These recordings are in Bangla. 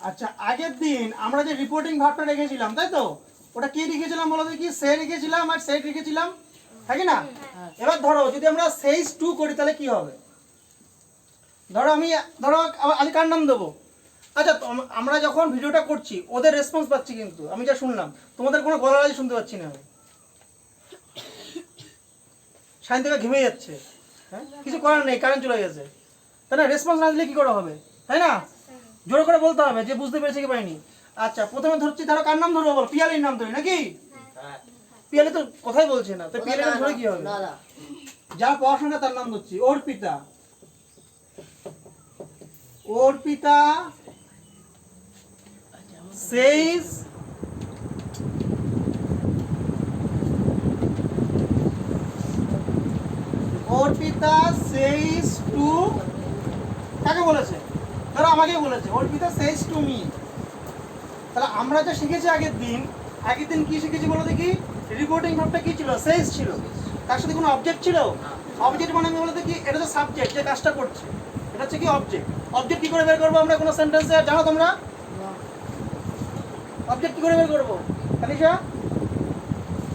আচ্ছা, আগের দিন আমরা যে রিপোর্টিং ভাবটা রেখেছিলাম, তাই তো? ওটা কি রেখেছিলাম বলো দেখি? সে রেখেছিলাম আর সেট রেখেছিলাম, তাই কি না? এবার ধরো যদি আমরা সেইস টু করি তাহলে কি হবে? ধরো আমি কার নাম দেবো? আচ্ছা, আমরা যখন ভিডিওটা করছি ওদের রেসপন্স পাচ্ছি, কিন্তু আমি যা শুনলাম তোমাদের কোনো গলাগালি শুনতে পাচ্ছি না। আমি সাইন থেকে ঘেমে যাচ্ছে, হ্যাঁ কিছু করার নেই, কারেন্ট চলে গেছে, তাই না? রেসপন্স না দিলে কি করে হবে, তাই না? জোরে করে বলতে হবে যে বুঝতে পেরেছে কি পাইনি। আচ্ছা, প্রথমে ধরছি, ধরো কার নাম ধরবো বল? পিয়ালির নাম ধরি নাকি? পিয়ালি তো কথাই বলছে না, তো পিয়ালির নাম ধরে কি হবে? যার পড়াশোনা তার নাম ধরছি। Arpita, Arpita says Arpita says to, কাকে বলেছে? ধরো আমাকেই বলেছে, অর্পিতা says to me। তাহলে আমরা যা শিখেছি আগের দিন কি শিখেছি বলো দেখি? রিপোর্টিং ভাবটা কি ছিল? says ছিল। তার সাথে কোনো অবজেক্ট ছিল? অবজেক্ট মানে আমি বলে দেখি এটা হচ্ছে সাবজেক্ট যে কাজটা করছে, এটা হচ্ছে কি অবজেক্ট। অবজেক্ট কি করে বের করবো আমরা কোনো সেন্টেন্সে, জানো তোমরা? অবজেক্ট কি করে বের করবো কালিশা?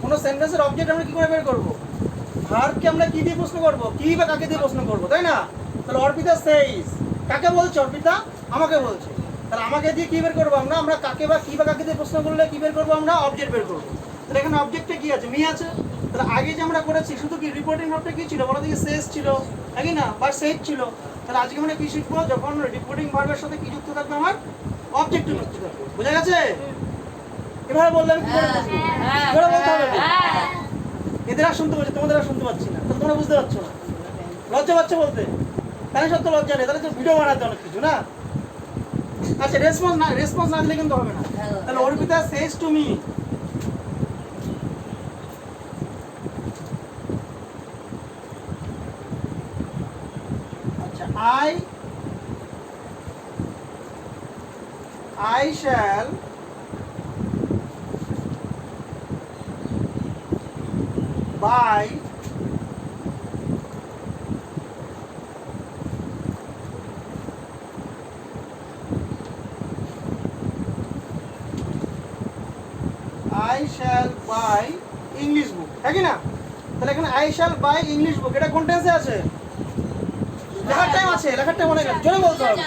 কোনো সেন্টেন্সের অবজেক্ট আমরা কি করে বের করবো? ভার্বকে আমরা কি দিয়ে প্রশ্ন করবো? কি বা কাকে দিয়ে প্রশ্ন করবো, তাই না? তাহলে অর্পিতা সেইস, কাকে বলছে? অর্পিতা আমাকে বলছে। তাহলে আমাকে দিয়ে কি বের করবো আমরা? আমরা কাকে বা কি বা কাকে দিয়ে প্রশ্ন করলে কি বের করবো? আমরা অবজেক্ট বের করবো। তাহলে এখানে অবজেক্টে কি আছে? মি আছে। তাহলে আগে যে আমরা করেছি শুধু কি রিপোর্টিং ভার্বটা কি ছিল বলো দেখি? সেইস ছিল, নাকি না? বা সেইট ছিল। তাহলে আজকে আমরা কি শিখবো? যখন রিপোর্টিং ভার্বের সাথে কি যুক্ত থাকবে? আমার অবজেক্ট যুক্ত থাকবে। বোঝা গেছে? এভাবে বললাম কি করে বুঝবো? এভাবে বলতে হবে। এদের আর শুনতে পাচ্ছি, তোমাদের আর শুনতে পাচ্ছি না, তো তোমরা বুঝতে পারছো না। লজ্জা পাচ্ছে বলতে? তাহলে সত্য লজ্জা নেই, তাহলে তো ভিডিও বানাতে অনেক কিছু না। আচ্ছা, রেসপন্স না দিলে কিন্তু হবে না। তাহলে অর্পিতা সেজ টু মি, আচ্ছা, I shall buy English book, হ্যাঁ কি না? তাহলে এখানে I shall buy English book, এটা কোন টেন্সে আছে? লেখার টাইম আছে, লেখার টাইম মনে গেছে, জোরে বলতে হবে।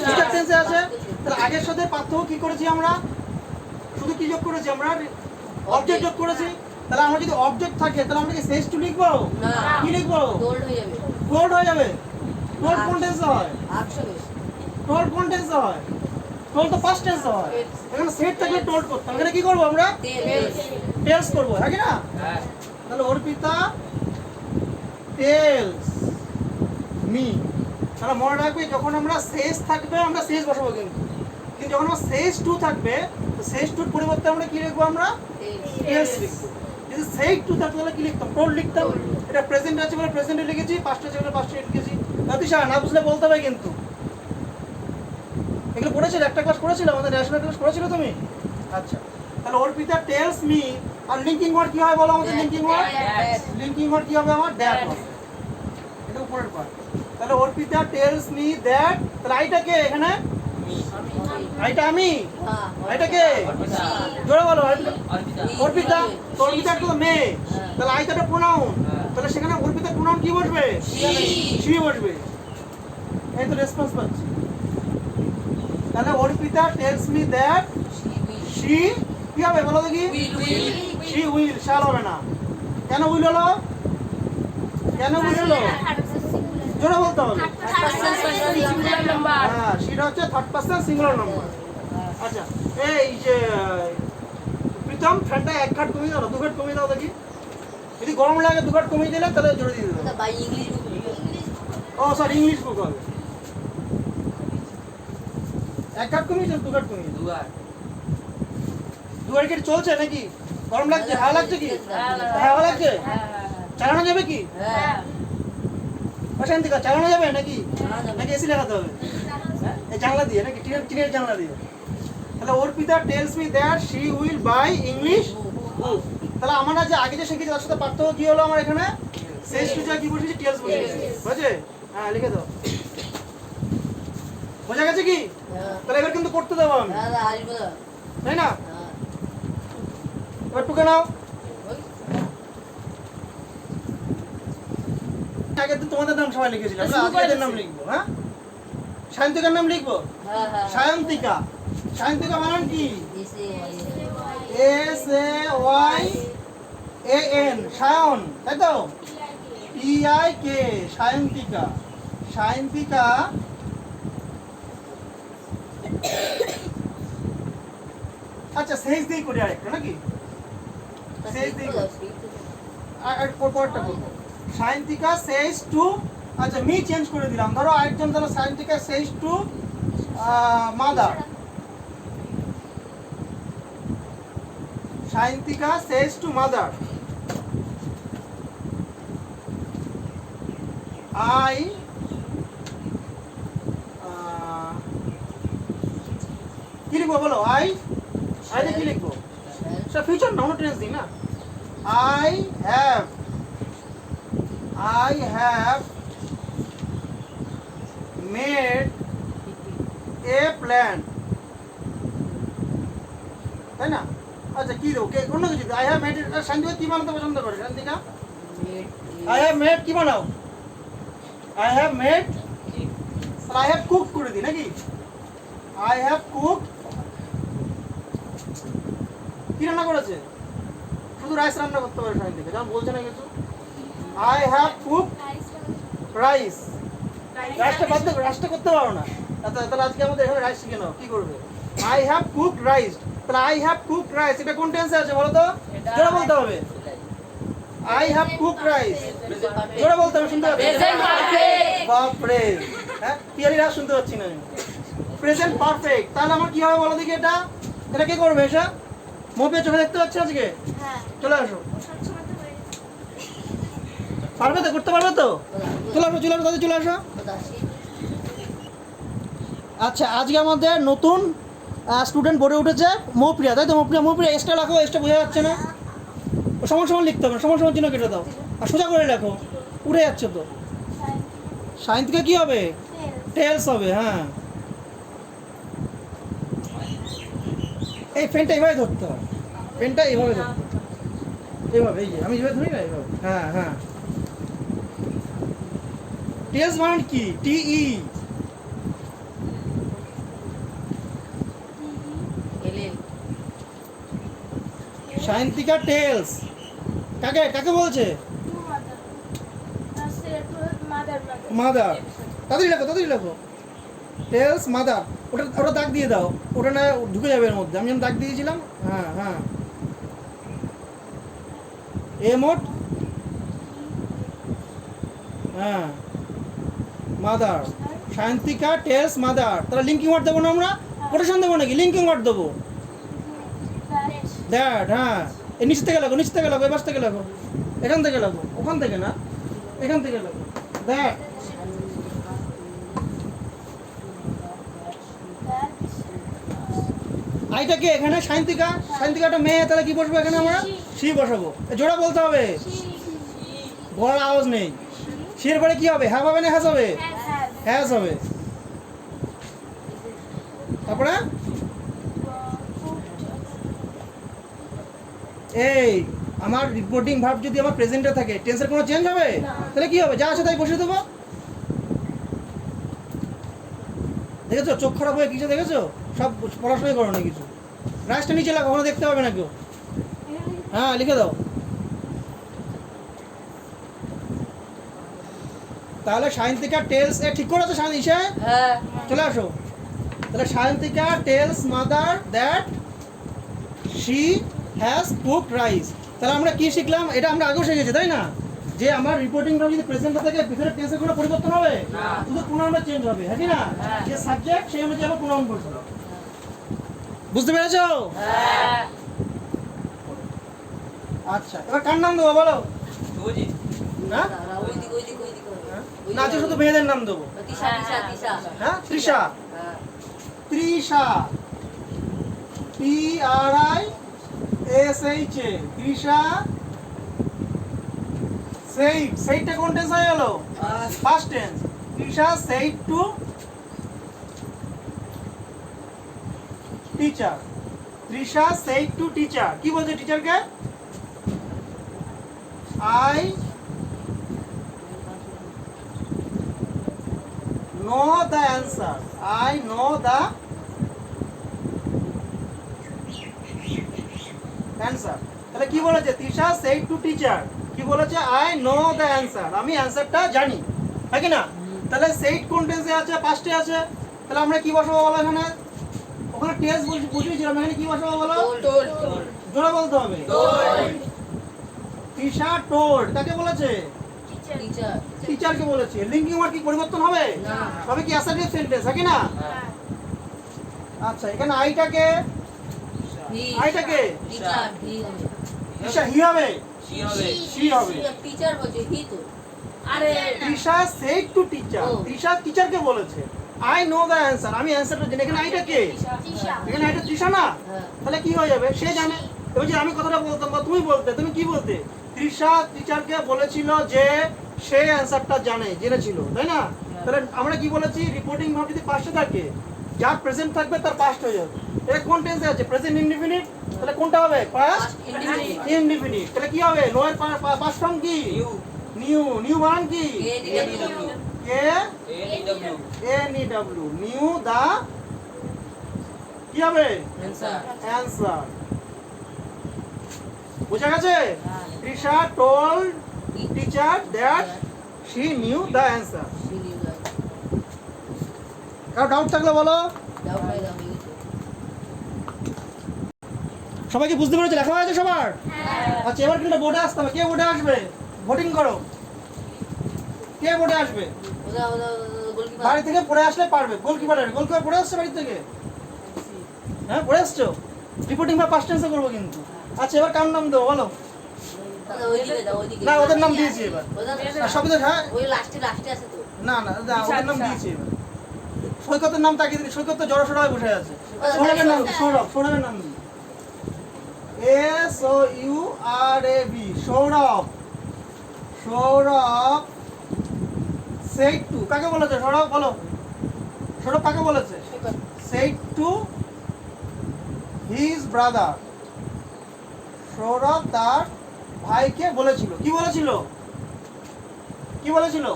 ফিউচার টেন্সে আছে। তাহলে আগের সাথে পার্থক্য কি করেছি আমরা? শুধু কি যোগ করেছি আমরা? অবজেক্ট যোগ করেছি। তাহলে আমরা যদি অবজেক্ট থাকে তাহলে আমরা কি সেজ টু লিখবো? কি লিখবো? টোল্ড হয়ে যাবে। টোল্ড হয়ে যাবে। টোল্ড কোন টেন্সে হয়? টোল্ড কোন টেন্সে হয়? টোল্ড তো ফার্স্ট টেন্সে হয়। এখানে সেট থাকলে টোল্ড করতাম, এখানে কি করবো আমরা? টেলস করবো, হ্যাঁ কি না? তাহলে অর্পিতা টেলস মি। তাহলে মনে রাখবে যখন আমরা সেজ থাকবে আমরা সেজ বসাবো, কিন্তু যখন আমার সেজ টু থাকবে তো সেজ টুর পরিবর্তে আমরা কি লিখবো? আমরা টেলস লিখবো। যদি সেজ টু থাকতো তাহলে কি লিখতাম? টোল্ড লিখতাম। এটা প্রেজেন্ট আছে বলে প্রেজেন্টে লিখেছি, পাস্ট আছে বলে পাস্টে লিখেছি। অতিশা না বুঝলে বলতে হবে কিন্তু। এগুলো পড়েছিলে, একটা ক্লাস করেছিল, আমাদের ন্যাশনাল ক্লাস করেছিল তুমি? আচ্ছা, তাহলে অর্পিতা টেলস মি, আর লিঙ্কিং ওয়ার্ড কি হয় বলো আমাদের? লিঙ্কিং ওয়ার্ড কি হবে আমার? দ্যাট হবে, এটা উপরের পার্ট। তাহলে অর্পিতা টেলস মি দ্যাট, তাহলে আইটা কে এখানে? আইটা আমি, আইটা কে? জোরে বলো। অর্পিতা, তো অর্পিতা তো মেয়ে, তাহলে আইটাটা প্রোনাউন, তাহলে সেখানে অর্পিতা প্রোনাউন কি বসবে? শি বসবে। এই তো রেসপন্স পাচ্ছি। তাহলে Arpita tales me that she কি হবে বলো দেখি? শি উইল, শাল হবে না। কেন উইল হলো? কেন উইল হলো? জোরে বলতে হবে। হ্যাঁ, সেটা হচ্ছে থার্ড পারসন সিঙ্গুলার নাম্বার। আচ্ছা, এই যে প্রথম ফ্যানটা এক ঘাট কমিয়ে দাও, দু ঘাট কমিয়ে দাও দেখি। যদি গরম লাগে দু ঘাট কমিয়ে দিলে তাহলে জোরে দিয়ে দেবো। ও সরি, ইংলিশ বুক হবে। এক ঘাট কমিয়ে দু ঘাট কমিয়ে দু ঘাট কি চলছে নাকি? গরম লাগছে? হাওয়া লাগছে কি? হাওয়া লাগছে? চালানো যাবে কি? অশান্তিকা চালানো যাবে নাকি? নাকি এসি লাগাতে হবে? এই জানলা দিয়ে নাকি? টিনের জানলা দিয়ে। তাহলে Arpita tales me that she will buy English book. তাহলে আমরা যে আগে যে শিখেছি তার সাথে পার্থক্য কি হলো? আমার এখানে সেজ টু যা কি বসেছি? টেলস বসেছি। বুঝেছে? হ্যাঁ, লিখে দাও। বোঝা গেছে কি? তাহলে এবার কিন্তু করতে দেবো আমি, তাই না? এবার টুকে নাও। আগের দিন তোমাদের নাম সবাই লিখেছিলাম, আজকের নাম লিখবো। হ্যাঁ, সায়ন্তিকার নাম লিখবো। সায়ন্তিকা, সায়ন্তিকা বানান কি? SAYAN, সায়ন, তাই তো? PIK, সায়ন্তিকা। সায়ন্তিকা আচ্ছা সেজ দিয়ে করি আরেকটা নাকি? সেজ দিয়ে আর পরটা করবো। সায়ন্তিকা সেজ টু, আচ্ছা মি চেঞ্জ করে দিলাম। ধরো আরেকজন, ধরো Sayantika says to mother. Sayantika says to mother, I কি লিখবো বলো? আই কি লিখবো? সেটা ফিউচার না, টেন্স দিই না। I have made a plan, তাই না? আচ্ছা কি দেবো? অন্য কিছু আই হ্যাভ মেড। শান্তিকা কি বানাতে পছন্দ করে? শান্তিকা আই হ্যাভ মেড কি বানাও? I have made, I have cook করে দিই নাকি? আই হ্যাভ কুক, কি রান্না করেছে? শুধু রাইস রান্না করতে পারে শান্তিকা, যেমন বলছে না কিছু। আই হ্যাভ কুক রাইস, রাইসটা বাদ দেবো, রাইসটা করতে পারো না। তাহলে আজকে আমাদের এখানে রাইস শিখে নাও। কি করবে? আই হ্যাভ কুক রাইস, তাহলে আই হ্যাভ কুক রাইস এটা কোন টেন্সে আছে বলো তো? জোরে বলতে হবে। আই হ্যাভ কুক রাইস, জোরে বলতে হবে, শুনতে পাচ্ছি? বাপরে, হ্যাঁ পিয়ারি রাত শুনতে পাচ্ছি না। প্রেজেন্ট পারফেক্ট, তাহলে আমার কি হবে বলো দেখি? এটা কে করবে? এসা মোপে চোখে দেখতে পাচ্ছি আজকে? চলে আসো। পারবে তো? করতে পারবে তো? চলে আসো, চলে আসো দাদি, চলে আসো। আচ্ছা আজকে আমাদের নতুন স্টুডেন্ট বোর্ডে উঠেছে মৌপ্রিয়া, তাই তো? মৌপ্রিয়া এক্সট্রা রাখো, এক্সট্রা বোঝা যাচ্ছে না। সমান সমান লিখতে হবে, সমান সমান চিহ্ন কেটে দাও আর সোজা করে রাখো, উড়ে যাচ্ছে তো। সায়ন্তিকা কি হবে? টেলস হবে। হ্যাঁ, এই পেনটা এইভাবে ধরতে হয়, পেনটা এইভাবে ধরতে হয়, এইভাবে, এই যে আমি যেভাবে ধরি না এইভাবে। হ্যাঁ হ্যাঁ, টেলস মানে কি? TE। সায়ন্তিকা টেলস কাকে কাকে বলছে? মাদার। তাড়াতাড়ি লেখো টেলস মাদার। ওটা দাগ দিয়ে দাও, ওটা না ঢুকে যাবে এর মধ্যে। আমি যেমন দাগ দিয়েছিলাম। হ্যাঁ হ্যাঁ, এ মোট, হ্যাঁ মাদার। সায়ন্তিকা টেলস মাদার, তাহলে লিঙ্কিং ওয়ার্ড দেবো না আমরা? কোটেশন দেবো নাকি? লিঙ্কিং ওয়ার্ড দেবো। দ্যাট, হ্যাঁ এই নিচ থেকে লাগো, এই পাশ থেকে লাগো, এখান থেকে লাগো, ওখান থেকে না, এখান থেকে লাগো। দ্যাট, আইটাকে এখানে সায়ন্তিকাটা মেয়ে, তাহলে কি বসবো এখানে? আমরা সি বসাবো। জোড়া বলতে হবে, বড় আওয়াজ নেই। সির পরে কি হবে? হ্যাভ হবে না হ্যাজ হবে? হ্যাজ হবে। তারপরে এই আমার রিপোর্টিং ভার্ব যদি আমার প্রেজেন্টে থাকে, টেন্সের কোনো চেঞ্জ হবে? তাহলে কি হবে? যা আছে তাই বসিয়ে দেবো। দেখেছো চোখ খারাপ হয়ে কিছু দেখেছো? সব পড়াশোনাই করো না কিছু। রাইসটা নিচে লাগো, কখনো দেখতে পাবে না কেউ। হ্যাঁ লিখে দাও। তাহলে সায়ন্তিকা টেলস, ঠিক করে আছো ইসে? হ্যাঁ, চলে আসো। তাহলে Sayantika tells mother that she has cooked rice. তাহলে আমরা কি শিখলাম? এটা আমরা আগেও শিখেছি, তাই না? যে আমার রিপোর্টিংটা যদি প্রেজেন্টে থাকে, ভিতরে টেন্সের কোনো পরিবর্তন হবে না, শুধু প্রোনাউনটা চেঞ্জ হবে। হ্যাঁ কি না? যে সাবজেক্ট সেই অনুযায়ী আবার প্রোনাউন বলতে হবে। বুঝতে পেরেছো? হ্যাঁ। আচ্ছা এবার কার নাম দেবো বলো? না না, শুধু মেয়েদের নাম দেবো। হ্যাঁ, তৃষা। তৃষা, TRISHA, তৃষা। সেইটা কোন টেন্স হয়ে গেল? First tense. Trisha said to teacher. Trisha said to teacher, কি বলছে টিচারকে? I know the answer. I know the answer. তাহলে কি বলেছে? তৃষা said to teacher, কি বলেছে? I know the answer. আমি অ্যানসারটা জানি, হয় কি না? তাহলে said কোন টেন্সে আছে? পাস্টে আছে। তাহলে আমরা কি বসাবো বলো এখানে? ওখানে টেন্স বুঝিয়েছিলাম, এখানে কি বসাবো বলো? জোরে বলতে হবে। তৃষা told, কাকে বলেছে? টিচারকে বলেছে। লিঙ্কিং ওয়ার্ড কি পরিবর্তন হবে? সবে কি অ্যাসার্টিভ সেন্টেন্স, হয় কি না? আচ্ছা, এখানে আইটাকে তৃষা হি হবে, শি হবে। টিচার বলছে হি তো। আরে Trisha said to teacher, Trisha টিচারকে বলেছে I know the answer, আমি অ্যানসারটা জানি। এখানে আইটা কে? এখানে আইটা তৃষা না? তাহলে কি হয়ে যাবে? সে জানে। এবার যে আমি কথাটা বলতাম বা তুমি বলতে, তুমি কি বলতে? তৃষা টিচারকে বলেছিল যে সে অ্যানসারটা জেনেছিল, তাই না? তাহলে আমরা কি বলেছি? রিপোর্টিং ভার্ব যদি পাস্টে থাকে, যার প্রেজেন্ট থাকবে তার পাস্ট হয়ে যাবে। এটা কোন টেন্সে আছে? Present indefinite. তাহলে কোনটা হবে? Past indefinite. তাহলে কি হবে? নো এর পাস্ট ফর্ম কি? নিউ। নিউ বানান কি? K N E W. New দা কি হবে? অ্যানসার। বুঝা গেছে? তৃষা told teacher that she knew the answer. কারো ডাউট থাকলে বলো। সবাই কি বুঝতে পেরেছে? লেখা হয়েছে সবার? আচ্ছা, এবার কিন্তু বোর্ডে আসতে হবে। কে বোর্ডে আসবে? ভোটিং করো। কে বোর্ডে আসবে? বাড়ি থেকে পড়ে আসলে পারবে। গোলকিপার পড়ে আসছে বাড়ি থেকে? হ্যাঁ, পড়ে আসছো? রিপোর্টিং বা পাস্ট টেন্সে করবো কিন্তু। আচ্ছা, এবার কার নাম দেবো বলো? না, ওদের নাম দিয়েছি এবার। সবই হ্যাঁ, না না, ওদের নাম দিয়েছি এবার। সৈকতের নাম তাকিয়ে দিই। সৈকত তো জড়সড় হয়ে বসে আছে। সৌরভের নাম, সৌরভের নাম দিই। SOURAV, Sourav. Sourav said to, কাকে বলেছে? সৌরভ বলো। সৌরভ কাকে বলেছে? said to his brother. Sourav তার ভাইকে বলেছিল। কি বলেছিল? কি বলেছিল?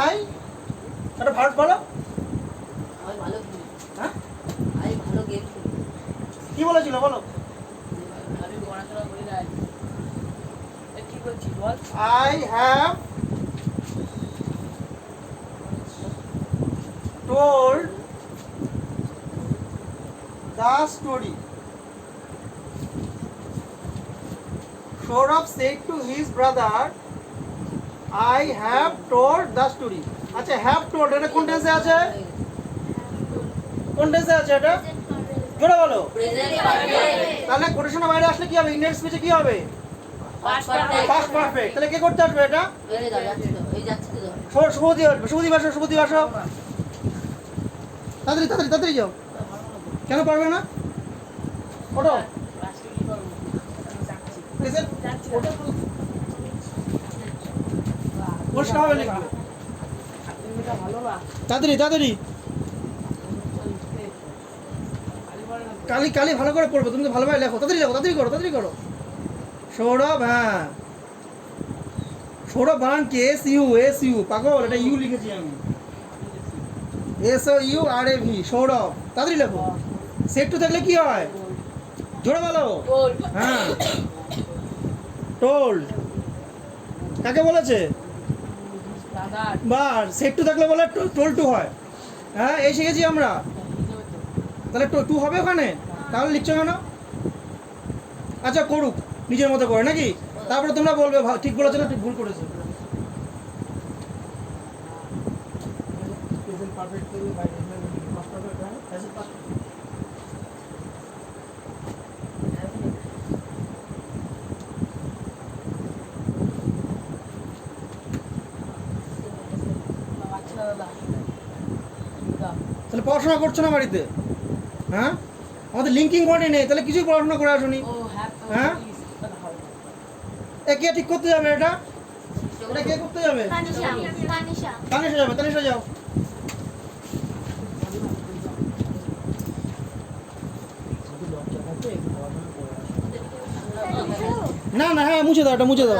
আই, একটা ভার্ব বলো। হ্যাঁ, কি বলেছিল বলো? I have told the story. Saurabh said to his brother, I have told the story. আচ্ছা, have told এটা কোন টেন্সে আছে? কোন টেন্সে আছে এটা? জোরে বলো। তাহলে কোটেশনের বাইরে আসলে কি হবে? ইনডাইরেক্ট স্পিচে কি হবে? Past perfect. তাহলে কে করতে আসবে এটা? শুভদী আসবে। শুভদী আসো। তাড়াতাড়ি যাও। কেন পারবে না? ওঠো। পরিষ্কার হবে লিখবে। তাড়াতাড়ি। কালি ভালো করে পড়বো। তুমি তো ভালোভাবে লেখো। তাড়াতাড়ি করো। সৌরভ, হ্যাঁ, সৌরভ বানান কি? SU, পাগল, এটা ইউ লিখেছি আমি। SOURAV, সৌরভ। তাড়াতাড়ি লেখো। সেট টু থাকলে কি হয়? জোরে বলো। হ্যাঁ, টোল্ড কাকে বলেছে? বার। সেট টু থাকলে বলে টোল টু হয়। হ্যাঁ, এই শিখেছি আমরা। তাহলে টু হবে ওখানে। তাহলে লিখছো কেন? আচ্ছা, করুক নিজের মতো করে, নাকি? তারপরে তোমরা বলবে ঠিক বলেছো না, ঠিক ভুল করেছো। তাহলে পড়াশোনা করছো না বাড়িতে? হ্যাঁ, আমাদের লিঙ্কিং ওয়ার্ডই নেই, তাহলে কিছুই পড়াশোনা করে আসুনি। হ্যাঁ, কে ঠিক করতে যাবে এটা? কে করতে যাবে? তানিশা যাও। না না, হ্যাঁ মুছে দাও, এটা মুছে দাও।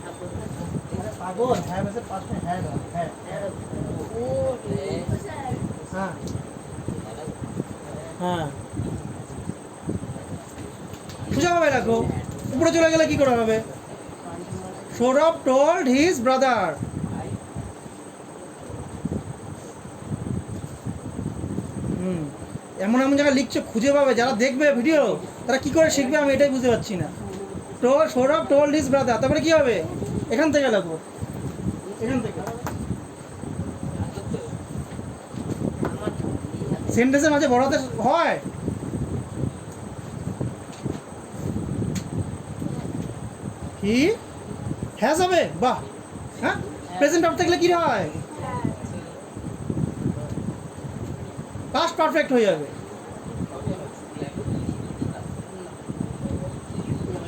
তারপর আমরা পাগল, হ্যাঁ মেসে পাঁচটা হ্যাঁ হ্যাঁ হ্যাঁ হ্যাঁ সোজাভাবে রাখো। উপরে চলে গেলে কি করে হবে? Sourav told his brother. এমন এমন জায়গায় লিখছো, খুঁজে পাবে যারা দেখবে ভিডিও, তারা কি করে শিখবে আমি এটাই বুঝতে পারছি না। তো সৌরভ told his brother, তারপরে কি হবে? এখান থেকে লাগবো, এখান থেকে সেন্টেন্সের মাঝে বড় হাতে হয়। কি হ্যাজ হবে? বাহ, হ্যাঁ প্রেজেন্ট অফ থাকলে কি হয়? পাস্ট পারফেক্ট হয়ে যাবে।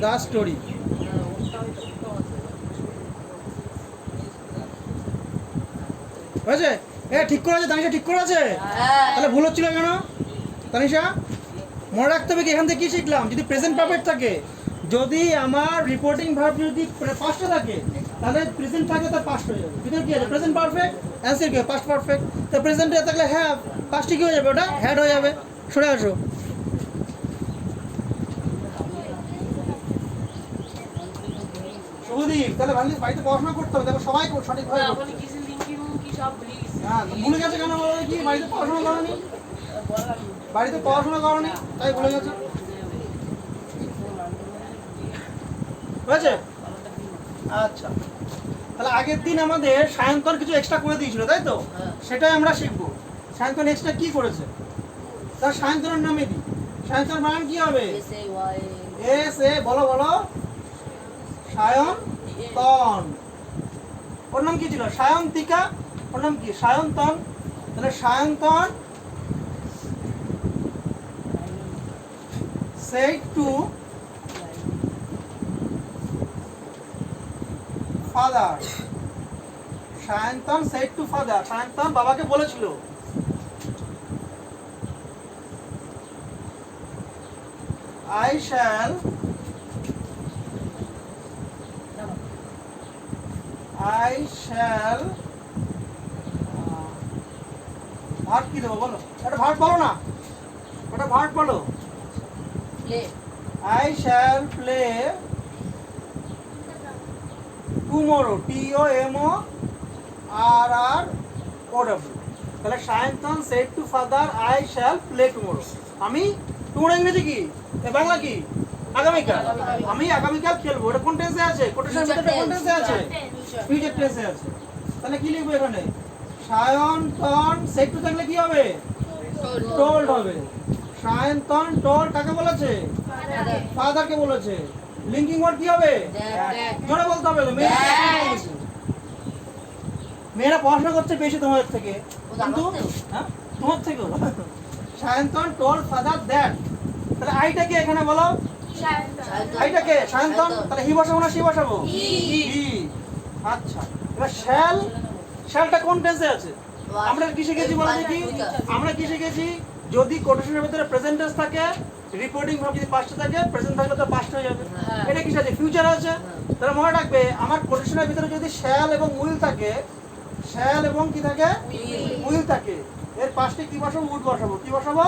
The story. হয়েছে? ঠিক করে আছে তানিশা, ঠিক করে আছে। তাহলে ভুল হচ্ছিল কেন তানিশা? মনে রাখতে হবে কি এখান থেকে কি শিখলাম? যদি প্রেজেন্ট পারফেক্ট থাকে, যদি আমার রিপোর্টিং ভার্ব যদি পাস্টে থাকে, তাহলে প্রেজেন্ট থাকলে তার পাস্ট হয়ে যাবে। যদি কি আছে প্রেজেন্ট পারফেক্ট, অ্যান্সার কি পাস্ট পারফেক্ট। তো প্রেজেন্টে থাকলে হ্যাভ, পাস্টে কি হয়ে যাবে? ওটা হ্যাড হয়ে যাবে। সরে আসো। শুভদীপ, তাহলে বাড়িতে পড়াশোনা করতে হবে, দেখো সবাই সঠিকভাবে করছে। হ্যাঁ, ভুলে গেছে কেন বলো কি? বাড়িতে পড়াশোনা করনি, বাড়িতে পড়াশোনা করনি তাই ভুলে গেছে। হয়েছে? আচ্ছা, তাহলে আগের দিন আমাদের সায়ন্তন কিছু এক্সট্রা করে দিয়েছিল, তাই তো? সেটাই আমরা শিখবো। সায়ন্তন এক্সট্রা কি করেছে তার সায়ন্তনের নামে দিই। সায়ন্তন বানান কি হবে? এস এ, বলো বলো, সায়ন্তন। ওর নাম কি ছিল? সায়ন্তিকা। ওর নাম কি? সায়ন্তন। তাহলে Sayantan said to father. Sayantan said to father, Sayantan বাবাকে বলেছিল I shall ভার্ব কি দেবো বলো? একটা ভার্ব বলো না, একটা ভার্ব বলো। I shall play tomorrow, tomorrow. তাহলে Sayantan said to father I shall play tomorrow. আমি tomorrow ইংরেজি কি? বাংলা কি? আগামীকাল। আমি আগামীকাল খেলবো। এটা কোন টেন্সে আছে? কোটেশনের ভিতরে কোন টেন্সে আছে? ফিউচার টেন্সে আছে। তাহলে কি লিখবো এখানে? সায়ন্তন said to থাকলে কি হবে? told হবে। সায়ন্তন told কাকে বলেছে? ফাদারকে বলেছে। লিঙ্কিং ওয়ার্ড কি হবে? জোরে বলতে হবে। মেয়েরা পড়াশোনা করছে বেশি তোমাদের থেকে, কিন্তু হ্যাঁ তোমার থেকেও। সায়ন্তন told father that, তাহলে আইটাকে এখানে বলো, আইটাকে সায়ন্তন, তাহলে হি বসাবো না সি বসাবো? হি। আচ্ছা, এবার শ্যালটা কোন টেন্সে আছে? আমরা কি শিখেছি বলো দেখি? আমরা কি শিখেছি? যদি কোটেশনের ভিতরে প্রেজেন্ট টেন্স থাকে, রিপোর্টিং ভার্ব যদি পাস্টে থাকে, প্রেজেন্ট থাকলে তো পাস্ট হয়ে যাবে। এটা কি আছে? ফিউচার আছে। তাহলে মনে রাখবে আমার কোটেশনের ভিতরে যদি শ্যাল এবং উইল থাকে, শ্যাল এবং কি থাকে? উইল থাকে, এর পাস্টে কি বসাবো? উড বসাবো। কি বসাবো?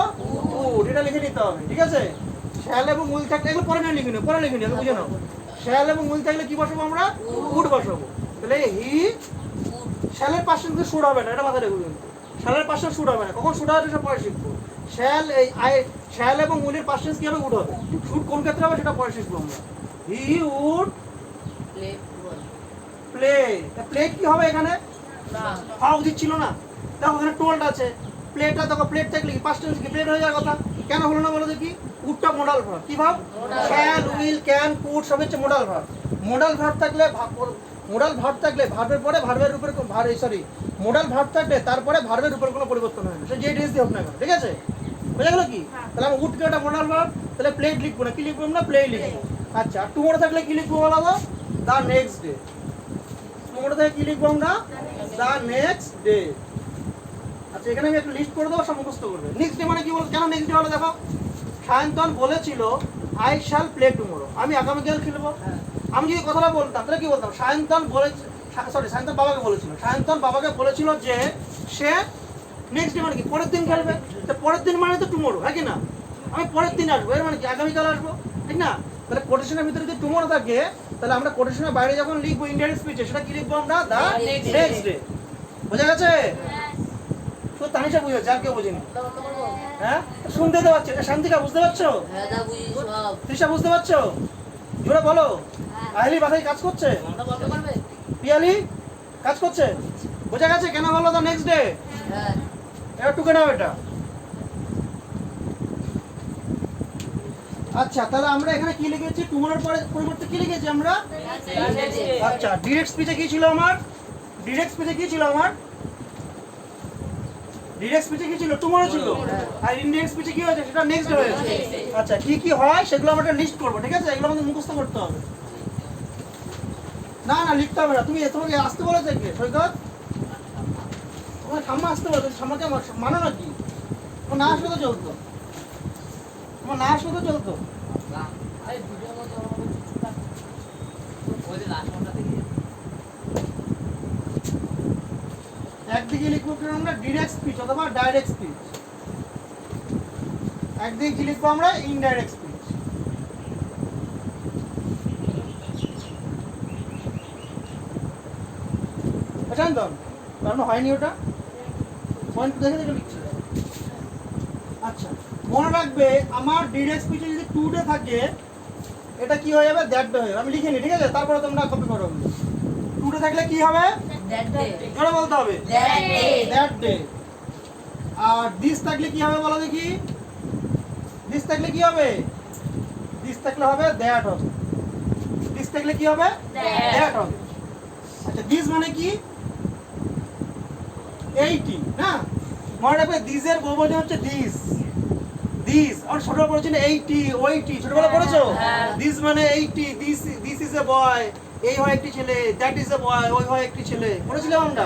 উড। এটা লিখে নিতে হবে, ঠিক আছে? শ্যাল এবং উইল থাকলে, এগুলো পরে না লিখে নিও, পরে লিখে নিও, বুঝে নাও। শ্যাল এবং উইল থাকলে কি বসাবো আমরা? উড বসাবো। তাহলে হি, শ্যালের পাশে কিন্তু শুড হবে না, এটা মাথায় রেখে কিন্তু। শ্যালের পাশে শুড হবে না, কখন শুড হবে সেটা পরে শিখবো। শ্যাল এই শ্যাল এবং উইলের পাশে কি হবে? উড হবে। শুড কোন ক্ষেত্রে হবে সেটা পরে শিখবো আমরা। He would play. প্লে কি হবে এখানে? হওয়া উচিত ছিল না। দেখো এখানে টোল্ড আছে, প্লেটা দেখো, প্লেট থাকলে কি পাস্ট টেন্স কি প্লেট হয়ে যাওয়ার কথা? কেন হলো না বলো দেখি? উডটা মোডাল ভার্ব। কি verb? Can, will, can, could সব হচ্ছে মোডাল ভার্ব। মোডাল ভার্ব থাকলে ভার্বের পরে ভার্বের উপরে মোডাল ভার্ব থাকলে তারপরে ভার্বের উপরে কোনো পরিবর্তন হয় না, সে যে ড্রেস দিয়ে হোক না কেন, ঠিক আছে? বোঝা গেল কি? তাহলে আমি উডকে একটা মোডাল ভার্ব, তাহলে প্লেট লিখবো না, কি লিখবো আমরা? প্লে লিখবো। আচ্ছা, টুমোরো থাকলে কি লিখবো বলো? The next day. টুমোরো থেকে কি লিখবো আমরা? The next day. আচ্ছা এখানে আমি একটা লিস্ট করে দেবো, সব মুখস্থ করবে। নেক্সট ডে মানে কি বলবো? কেন নেক্সট ডে হলো দেখো, সায়ন্তন বলেছিল আই শ্যাল প্লে টুমোরো, আমি আগামীকাল খেলবো। আমি যদি কথাটা বলতাম তাহলে কি বলতাম? সায়ন্তন বলেছে, সরি সায়ন্তন বাবাকে বলেছিল, সায়ন্তন বাবাকে বলেছিল যে সে নেক্সট ডে মানে কি পরের দিন খেলবে। তো পরের দিন মানে তো টুমোরো, হ্যাঁ কি না? আমি পরের দিন আসবো, এর মানে কি আগামীকাল আসবো, ঠিক না? তাহলে কোটেশনের ভিতরে যদি টুমোরো থাকে তাহলে আমরা কোটেশনের বাইরে যখন লিখবো ইনডাইরেক্ট স্পিচে সেটা কি লিখবো আমরা? The next day. বোঝা গেছে? শুধু তানিশা বুঝেছে, আর কেউ বোঝেনি। হ্যাঁ শুনতে তো পাচ্ছি, এটা শান্তিকা বুঝতে পারছো? হ্যাঁ দা বুঝি সব। তৃষা বুঝতে পারছো? জোরে বলো। আহলি বাসায় কাজ করছে, বলতে পারবে? পিয়ালি কাজ করছে। বোঝা গেছে কেন হলো দ্য নেক্সট ডে? হ্যাঁ। এটা টুকে নাও এটা। আচ্ছা তাহলে আমরা এখানে কি লিখেছি? টুমোরোর পরিবর্তে কি লিখেছি আমরা? আচ্ছা ডিরেক্ট স্পিচে কি ছিল আমার? ডিরেক্ট স্পিচে কি ছিল আমার? ডিরেক্ট স্পিচে কি ছিল? টুমোরো ছিল। আর ইনডিরেক্ট স্পিচে কি হয়েছে? সেটা নেক্সট ডে হয়েছে। আচ্ছা কি কি হয় সেগুলো আমরা একটা লিস্ট করব, ঠিক আছে? এগুলো আমাদের মুখস্থ করতে হবে। না না লিখতে হবে না, তুমি তোমাকে আসতে বলেছে কে? সৈকত তোমার ঠাম্মা আসতে বলেছে, ঠাম্মাকে মানো নাকি? তোমার না আসলে তো চলতো, তোমার না আসলে তো চলতো। একদিকে লিখবো কি আমরা? ডিরেক্ট স্পিচ অথবা ডাইরেক্ট স্পিচ। একদিকে কি লিখবো আমরা? Indirect speech. জানতো কারণ হয়নি ওটা, পয়েন্ট দেখে দেখে লিখছি। আচ্ছা মনে রাখবে আমার ডিরেক্ট স্পিচে যদি টু ডে থাকে এটা কি হয়ে যাবে? দ্যাট ডে হয়ে যাবে। আমি লিখে নি, ঠিক আছে? তারপরে তোমরা কপি করো। টু ডে থাকলে কি হবে? That day. জোরে বলতে হবে, দ্যাট ডে। That day. আর দিস থাকলে কি হবে বলো দেখি? দিস থাকলে কি হবে? দিস থাকলে হবে দ্যাট হবে। দিস থাকলে কি হবে? দ্যাট হবে। আচ্ছা দিস মানে কি? 80 না? মনে রাখবে দিসের বহুবচন হচ্ছে দিস। দিস আর ছোটবেলা পড়েছো না 80 80 ছোটবেলা পড়েছো? দিস মানে 80, দিস ইজ এ বয়, এই হয় একটি ছেলে, দ্যাট ইজ এ বয়, ওই হয় একটি ছেলে, পড়েছিলাম আমরা।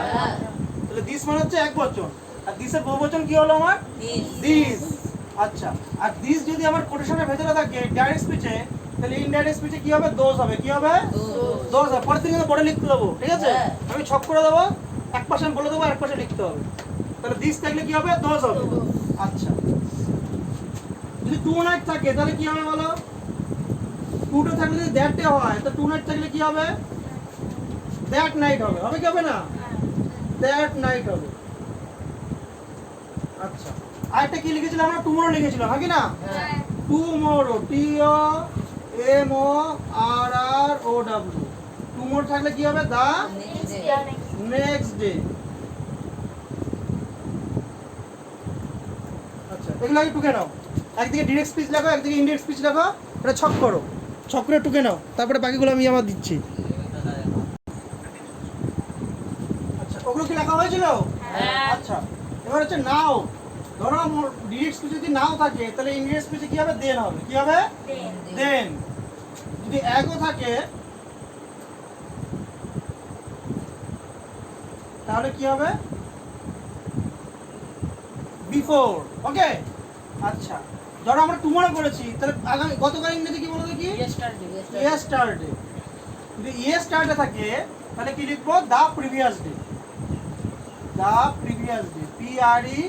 তাহলে দিস মানে হচ্ছে এক বচন, আর দিসের বহুবচন কি হলো আমার? দিস। আচ্ছা আর দিস যদি আমার কোটেশনের ভেতরে থাকে ডাইরেক্ট স্পিচে তাহলে ইনডাইরেক্ট স্পিচে কি হবে? দোজ হবে। কি হবে? দোজ হবে। পরের দিন কিন্তু পড়ে লিখতে দেবো, ঠিক আছে? আমি ছক করে দেবো, এক পাশে আমি বলে দেবো, এক পাশে লিখতে হবে। তাহলে দিস থাকলে কি হবে? দোজ হবে। আচ্ছা যদি টু নাইট থাকে তাহলে কি হবে বলো? টু ডে থাকলে যদি দ্যাট ডে হয় তো টু নাইট থাকলে কি হবে? দ্যাট নাইট হবে। হবে কি হবে না? দ্যাট নাইট হবে। আচ্ছা আরেকটা কি লিখেছিলাম আমরা? টুমোরো লিখেছিলাম, হ্যাঁ কি না? Tomorrow, TOMORRO। টুমোরো থাকলে কি হবে? The next day. আচ্ছা এগুলো আগে টুকে নাও। একদিকে ডিরেক্ট স্পিচ লেখো, একদিকে ইনডিরেক্ট স্পিচ লেখো, এটা ছক করো, ছক করে টুকে নাও, তারপরে বাকিগুলো আমি আবার দিচ্ছি। আচ্ছা ওগুলো কি লেখা হয়েছিল? আচ্ছা এবার হচ্ছে নাও। ধরো ডিরেক্ট স্পিচ যদি নাও থাকে তাহলে ইনডিরেক্ট স্পিচে কি হবে? দেন হবে। কি হবে? দেন। যদি এগো থাকে তাহলে কি হবে? বিফোর। ওকে আচ্ছা ধরো আমরা টুমোরো করেছি তাহলে আগামী গতকাল ইংরেজি কি বলো দেখি? ইয়েস্টারডে। যদি ইয়েস্টারডে থাকে তাহলে কি লিখবো? The previous day. The previous day, PREVIOUS,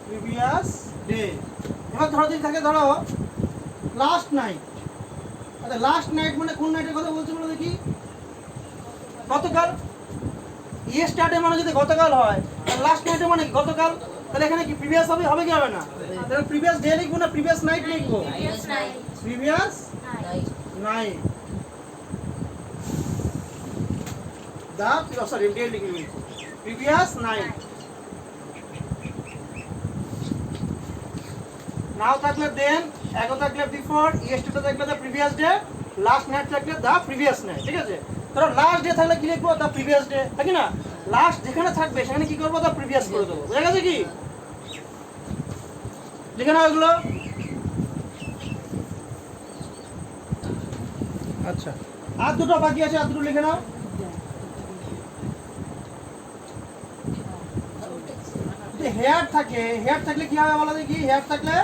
previous day. এবার ধরো যদি থাকে ধরো লাস্ট নাইট। আচ্ছা লাস্ট নাইট মানে কোন নাইটের কথা বলছি বলো দেখি? গতকাল। ইয়েস্টারডে মানে যদি গতকাল হয় লাস্ট নাইটে মানে কি? গতকাল। তাহলে এখানে কি প্রিভিয়াস হবে? হবে কি হবে না? তাহলে প্রিভিয়াস ডে লিখবো না প্রিভিয়াস নাইট লিখবো? Previous night. The sorry day লিখে নিয়েছি, প্রিভিয়াস নাইট। নাও থাকলে দেন, এগো থাকলে বিফোর, ইয়েস্টারডে থাকলে দা প্রিভিয়াস ডে, লাস্ট নাইট থাকলে দা প্রিভিয়াস নাইট, ঠিক আছে? ধরো লাস্ট ডে থাকলে কি লিখবো? দা প্রিভিয়াস ডে, ঠিক না? লাস্ট যেখানে থাকবে সেখানে কি করবো? দা প্রিভিয়াস করে দেবো। বুঝা গেছে কি? লিখে নাও এগুলো। আচ্ছা, আর দুটো বাকি আছে, আর দুটো লিখে নাও। যদি হেয়ার থাকে, হেয়ার থাকলে কি হবে বলো দেখি? হেয়ার থাকলে,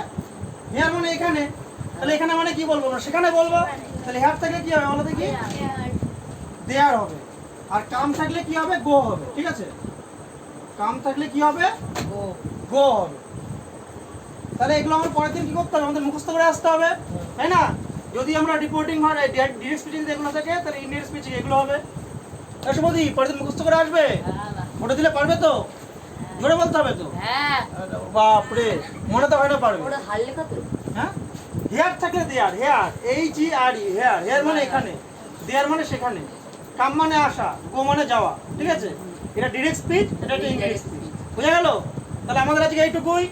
হেয়ার মানে এখানে, তাহলে এখানে মানে কি বলবো? আমরা সেখানে বলবো। তাহলে হেয়ার থাকলে কি হবে বলো দেখি? দেয়ার হবে। আর কাম থাকলে কি হবে? গো হবে। ঠিক আছে, কাম থাকলে কি হবে? গো হবে। তাহলে এগুলো আমার পরের দিন কি করতে হবে? আমাদের মুখস্থ করে আসতে হবে, তাই না? যদি আমরা রিপোর্টিং হয়, ডিরেক্ট স্পিচিং এগুলো থাকে, তাহলে ইনডিরেক্ট স্পিচিং এগুলো হবে। সুমতি পরের দিন মুখস্থ করে আসবে? ওটা দিলে পারবে তো? জোরে বলতে হবে তো? হ্যাঁ বাপরে, মনে তো হয় না পারবে। ওটা হাল লেখা তো হ্যাঁ, হেয়ার থাকলে দেয়ার, হেয়ার, HERE, হেয়ার, হেয়ার মানে এখানে, দেয়ার মানে সেখানে, কাম মানে আসা, গো মানে যাওয়া। ঠিক আছে, এটা ডিরেক্ট স্পিচ, এটা একটা ইনডিরেক্ট স্পিচ। বুঝা গেল? তাহলে আমাদের আজকে এইটুকুই।